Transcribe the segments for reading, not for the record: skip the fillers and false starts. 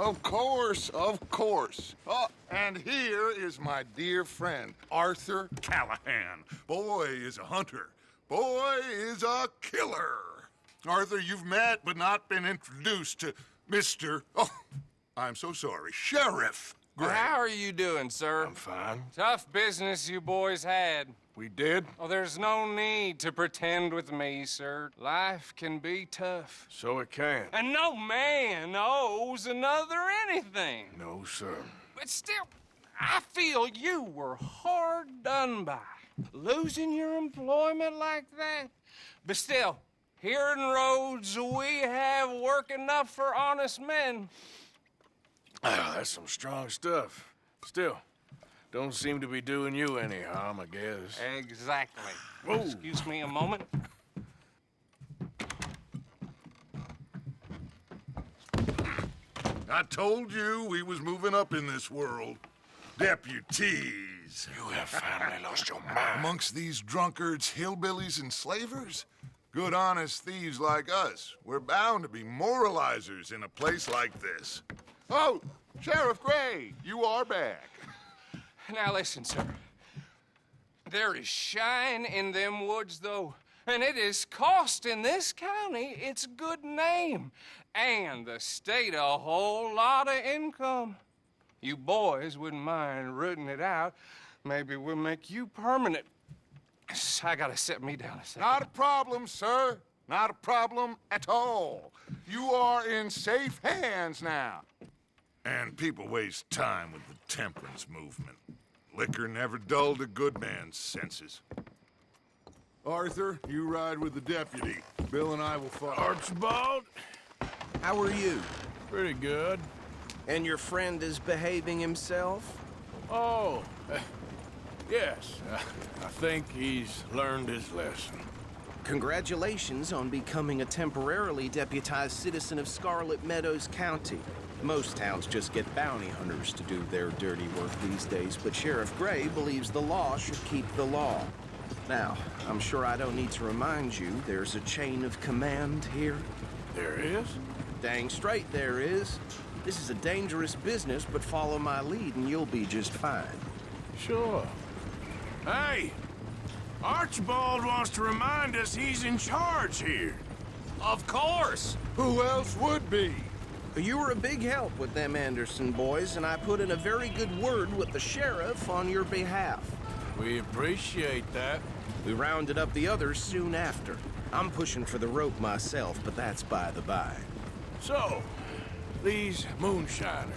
Of course, of course. Oh, and here is my dear friend, Arthur Callahan. Boy is a hunter. Boy is a killer. Arthur, you've met but not been introduced to Mr. Oh, I'm so sorry, Sheriff Gray. How are you doing, sir? I'm fine. Tough business you boys had. We did? Oh, there's no need to pretend with me, sir. Life can be tough. So it can. And no man owes another anything. No, sir. But still, I feel you were hard done by. Losing your employment like that. But still, here in Rhodes, we have work enough for honest men. Oh, that's some strong stuff. Still, don't seem to be doing you any harm, I guess. Exactly. Whoa. Excuse me a moment. I told you we was moving up in this world. Deputies. You have finally lost your mind. Amongst these drunkards, hillbillies, and slavers? Good, honest thieves like us. We're bound to be moralizers in a place like this. Oh, Sheriff Gray, you are back. Now listen, sir. There is shine in them woods, though, and it is costing this county its good name and the state a whole lot of income. You boys wouldn't mind rooting it out. Maybe we'll make you permanent. I gotta sit me down a second. Not a problem, sir. Not a problem at all. You are in safe hands now. And people waste time with the temperance movement. Liquor never dulled a good man's senses. Arthur, you ride with the deputy. Bill and I will follow. Archibald? How are you? Pretty good. And your friend is behaving himself? Oh, yes. I think he's learned his lesson. Congratulations on becoming a temporarily deputized citizen of Scarlet Meadows County. Most towns just get bounty hunters to do their dirty work these days, but Sheriff Gray believes the law should keep the law. Now, I'm sure I don't need to remind you there's a chain of command here. There is? Dang straight there is. This is a dangerous business, but follow my lead and you'll be just fine. Sure. Hey! Archibald wants to remind us he's in charge here. Of course! Who else would be? You were a big help with them Anderson boys, and I put in a very good word with the sheriff on your behalf. We appreciate that. We rounded up the others soon after. I'm pushing for the rope myself, but that's by the by. So, these moonshiners.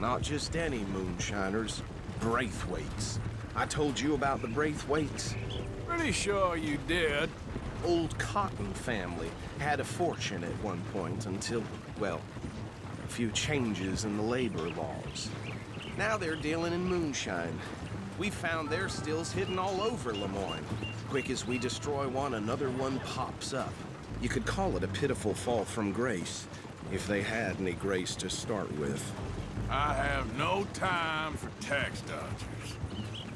Not just any moonshiners, Braithwaites. I told you about the Braithwaites. Pretty sure you did. Old Cotton family had a fortune at one point until, well, a few changes in the labor laws. Now they're dealing in moonshine. We found their stills hidden all over Lemoyne. Quick as we destroy one, another one pops up. You could call it a pitiful fall from grace, if they had any grace to start with. I have no time for tax dodgers.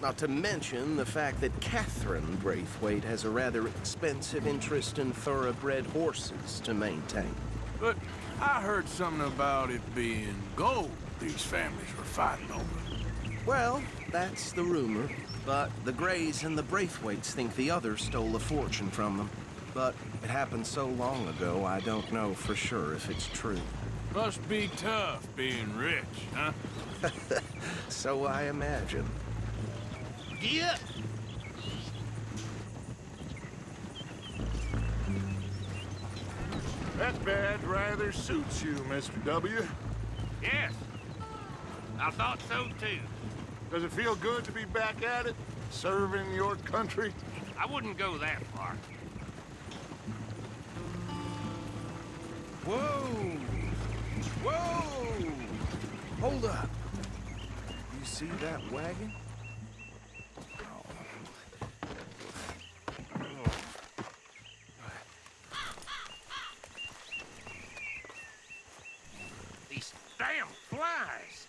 Not to mention the fact that Catherine Braithwaite has a rather expensive interest in thoroughbred horses to maintain. But I heard something about it being gold these families were fighting over. Well, that's the rumor. But the Grays and the Braithwaites think the others stole a fortune from them. But it happened so long ago, I don't know for sure if it's true. Must be tough being rich, huh? So I imagine. Yeah. That badge rather suits you, Mr. W. Yes, I thought so too. Does it feel good to be back at it, serving your country? I wouldn't go that far. Whoa! Whoa! Hold up. You see that wagon? These damn flies.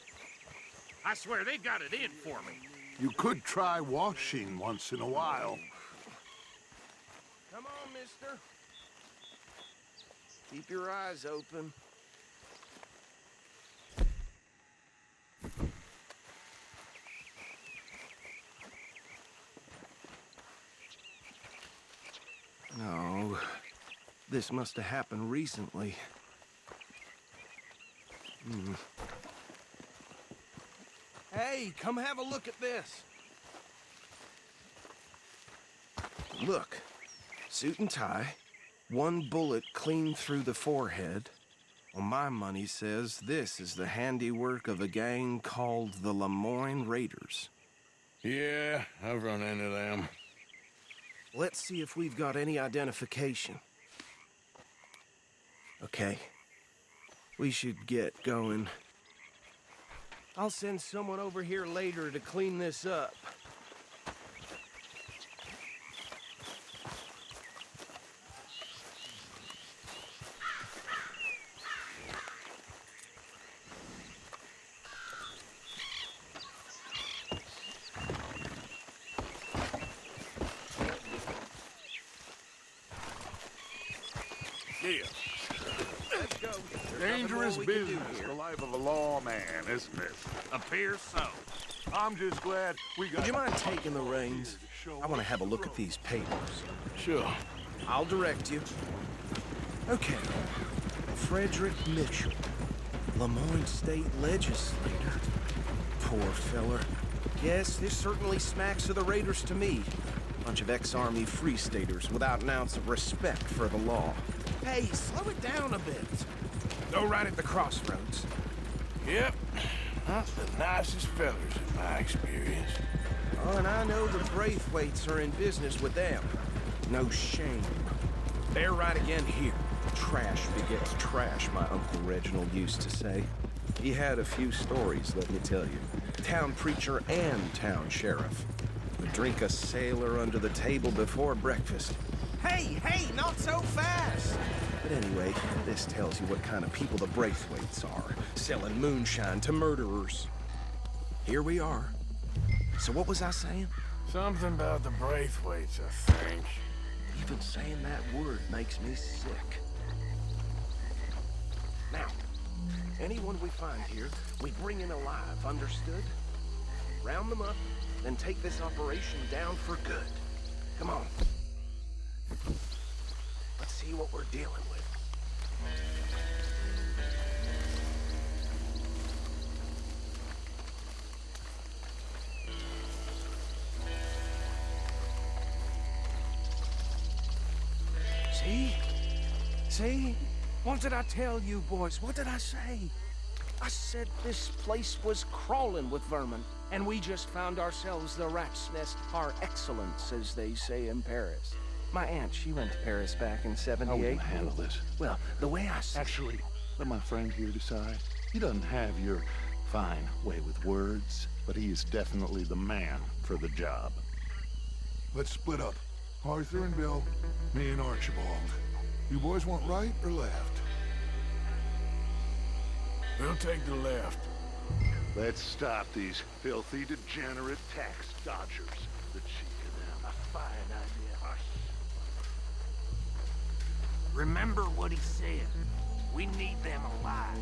I swear they got it in for me. You could try washing once in a while. Come on, mister. Keep your eyes open. No, this must have happened recently. Hey, come have a look at this. Look, suit and tie, one bullet clean through the forehead. Well, my money says this is the handiwork of a gang called the Lemoyne Raiders. Yeah, I've run into them. Let's see if we've got any identification. Okay. We should get going. I'll send someone over here later to clean this up. Yeah. Let's go. Dangerous business, the life of a lawman, isn't it? Appears so. I'm just glad we got... Would you mind taking the reins? I want to have a look at these papers. Sure. I'll direct you. Okay. Frederick Mitchell, Lemoyne State Legislator. Poor feller. Yes, this certainly smacks of the Raiders to me. Bunch of ex-Army Free Staters without an ounce of respect for the law. Hey, slow it down a bit. Go right at the crossroads. Yep. Not the nicest fellers in my experience. Oh, and I know the Braithwaites are in business with them. No shame. They're right again here. Trash begets trash, my Uncle Reginald used to say. He had a few stories, let me tell you. Town preacher and town sheriff. Would drink a sailor under the table before breakfast. Hey, not so fast! But anyway, this tells you what kind of people the Braithwaites are, selling moonshine to murderers. Here we are. So what was I saying? Something about the Braithwaites, I think. Even saying that word makes me sick. Now, anyone we find here, we bring in alive, understood? Round them up, then take this operation down for good. Come on. Let's see what we're dealing with. See? See? What did I tell you, boys? What did I say? I said this place was crawling with vermin, and we just found ourselves the rat's nest par excellence, as they say in Paris. My aunt, she went to Paris back in '78. How are we gonna handle this? Well, the way I see Actually, let my friend here decide. He doesn't have your fine way with words, but he is definitely the man for the job. Let's split up. Arthur and Bill, me and Archibald. You boys want right or left? We'll take the left. Let's stop these filthy, degenerate tax dodgers. The cheek of them. A fine idea. Remember what he said. We need them alive.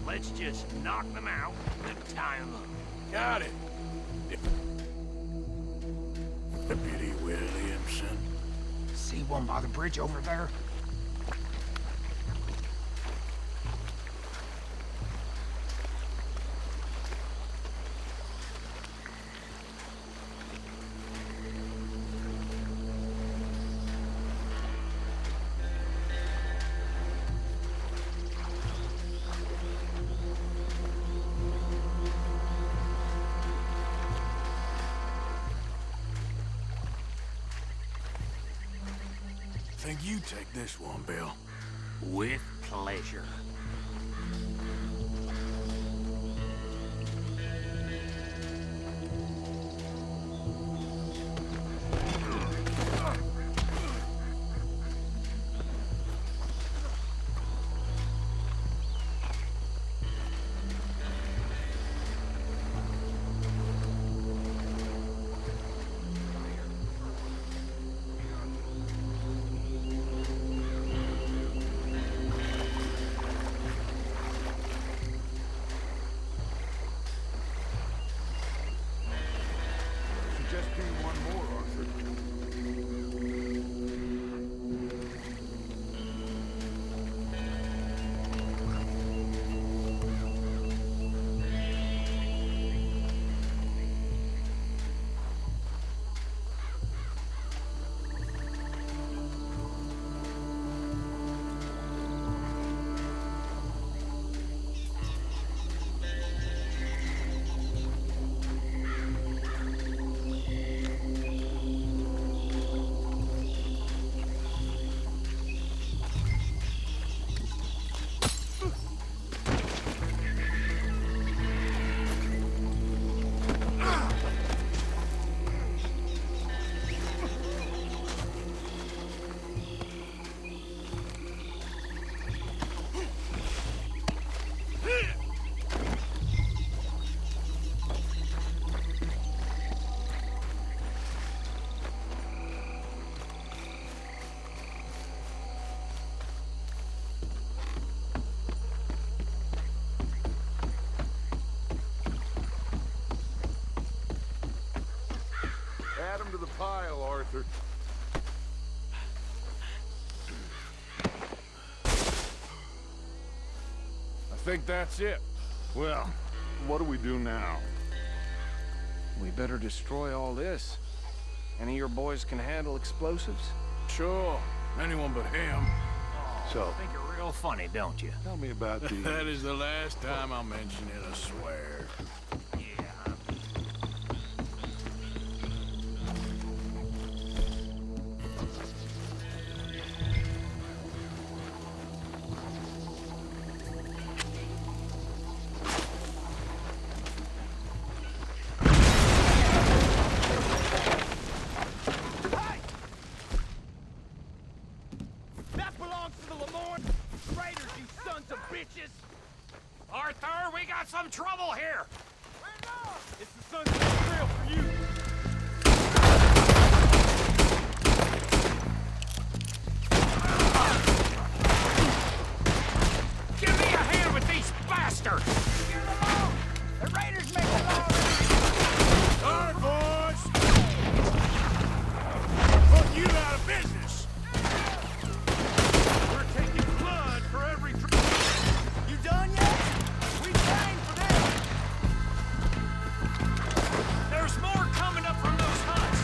Let's just knock them out and tie them up. Got it. Deputy Williamson. See one by the bridge over there? Think you take this one, Bill. With pleasure. Do one more, Arthur. Add them to the pile, Arthur. I think that's it. Well, what do we do now? We better destroy all this. Any of your boys can handle explosives? Sure. Anyone but him. So, Think you're real funny, don't you? tell me about the... That is the last time I'll mention it, I swear. Yeah. That belongs to the Lamorne Raiders, you sons of bitches! Arthur, we got some trouble here! It's the Sunset Trail for you! Give me a hand with these bastards! The Raiders make the law! All right, boys! Put you out of business! We're taking blood for every... You done yet? We trained for this! There's more coming up from those huts!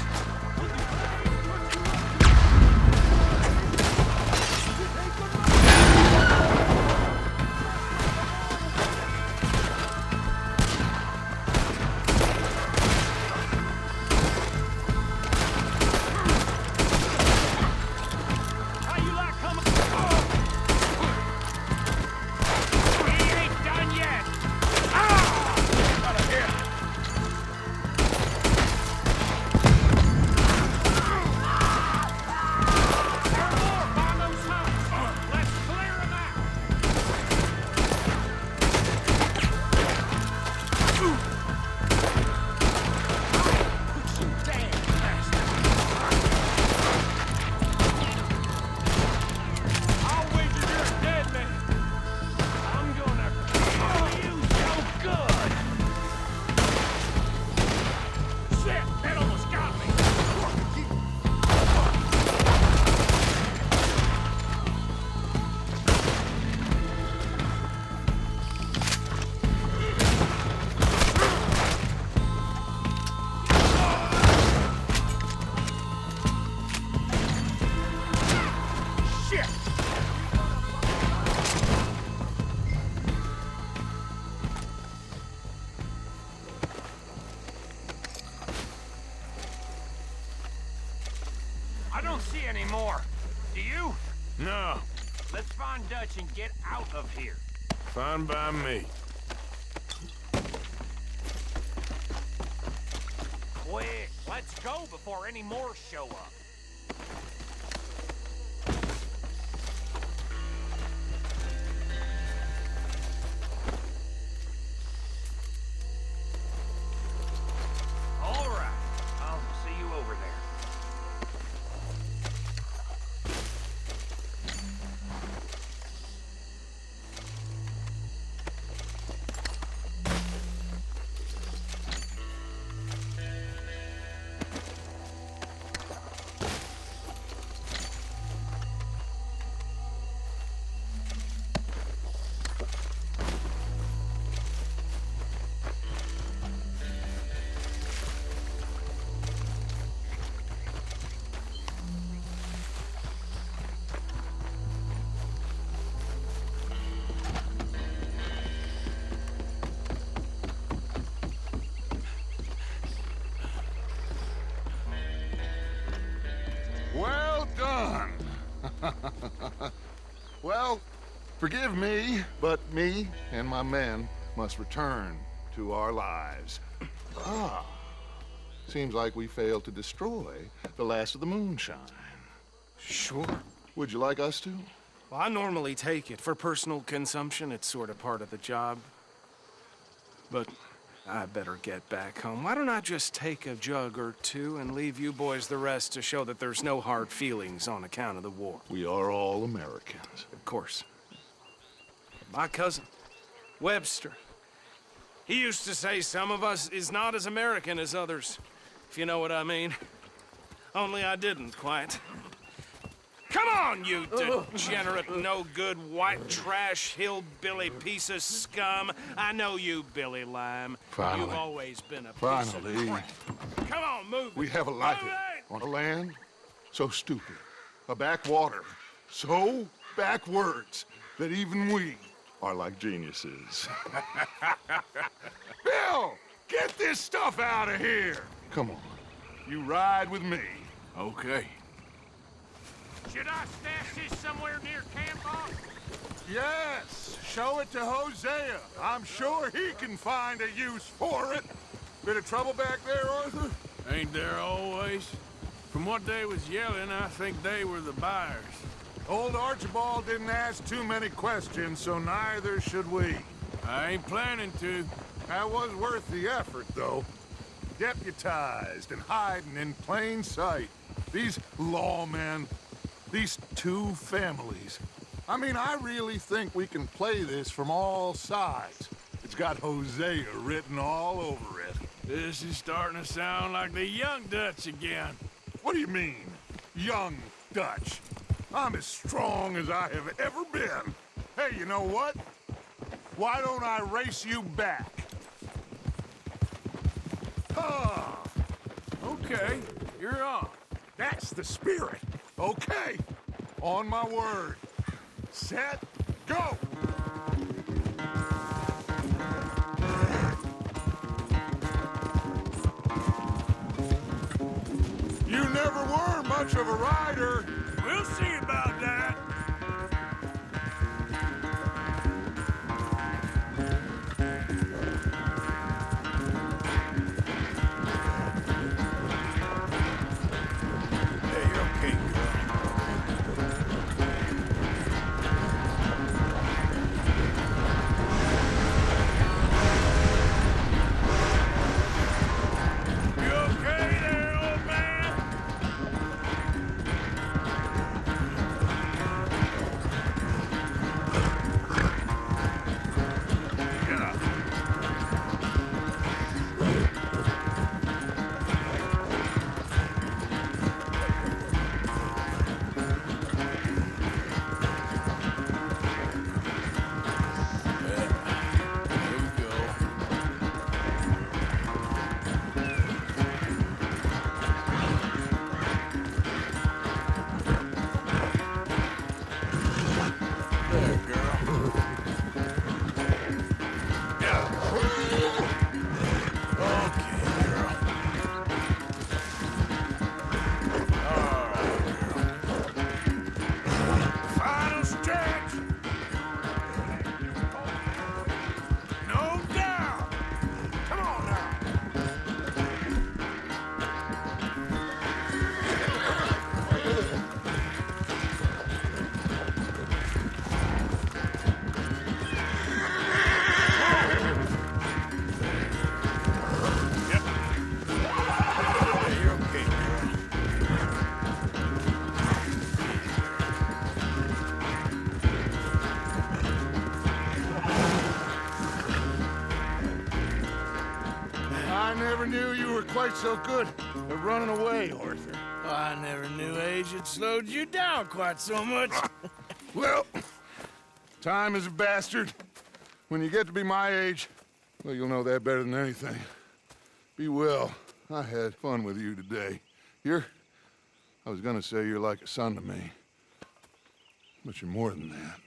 How you like coming? He ain't done yet! Out of here! There are more by those huts! Let's clear them out! I'll wager you're a dead man! I'm gonna kill you so good! Shit! That almost got me! Shit! I don't see any more. Do you? No. Let's find Dutch and get out of here. Fine by me. Quick, let's go before any more show up. All right, I'll see you over there. Well done. Well, forgive me, but me and my men must return to our lives. Ah, seems like we failed to destroy the last of the moonshine. Sure. Would you like us to? Well, I normally take it. For personal consumption, it's sort of part of the job. But I better get back home. Why don't I just take a jug or two and leave you boys the rest to show that there's no hard feelings on account of the war? We are all Americans. Of course. My cousin, Webster, he used to say some of us is not as American as others, if you know what I mean. Only I didn't quite. Come on, you degenerate, no-good, white trash, hillbilly piece of scum. I know you, Billy Lime. Finally. You've always been a piece Finally. of crap. Come on, move We it. have a life Move it! on a land so stupid, a backwater so backwards that even we are like geniuses. Bill, get this stuff out of here. Come on, you ride with me. Okay. Should I stash this somewhere near camp, boss? Yes, show it to Hosea. I'm sure he can find a use for it. Bit of trouble back there, Arthur? Ain't there always? From what they was yelling, I think they were the buyers. Old Archibald didn't ask too many questions, so neither should we. I ain't planning to. That was worth the effort, though. Deputized and hiding in plain sight. These lawmen, these two families. I mean, I really think we can play this from all sides. It's got Hosea written all over it. This is starting to sound like the Young Dutch again. What do you mean, young Dutch? I'm as strong as I have ever been. Hey, you know what? Why don't I race you back? Ah, Okay, you're on. that's the spirit. Okay, on my word. Set, go! You never were much of a rider. We'll see about that. Hey, you're okay, girl. You okay there, old man? Get up. There we go. There, girl. Yeah. Okay, girl. All right, girl. Final stretch. No doubt. Come on now. Yep. Yeah, you're okay, girl. I never knew you were quite so good at running away, Arthur. I never knew age had slowed you down quite so much. Well, time is a bastard. When you get to be my age, well, you'll know that better than anything. Be well. I had fun with you today. I was gonna say you're like a son to me, but you're more than that.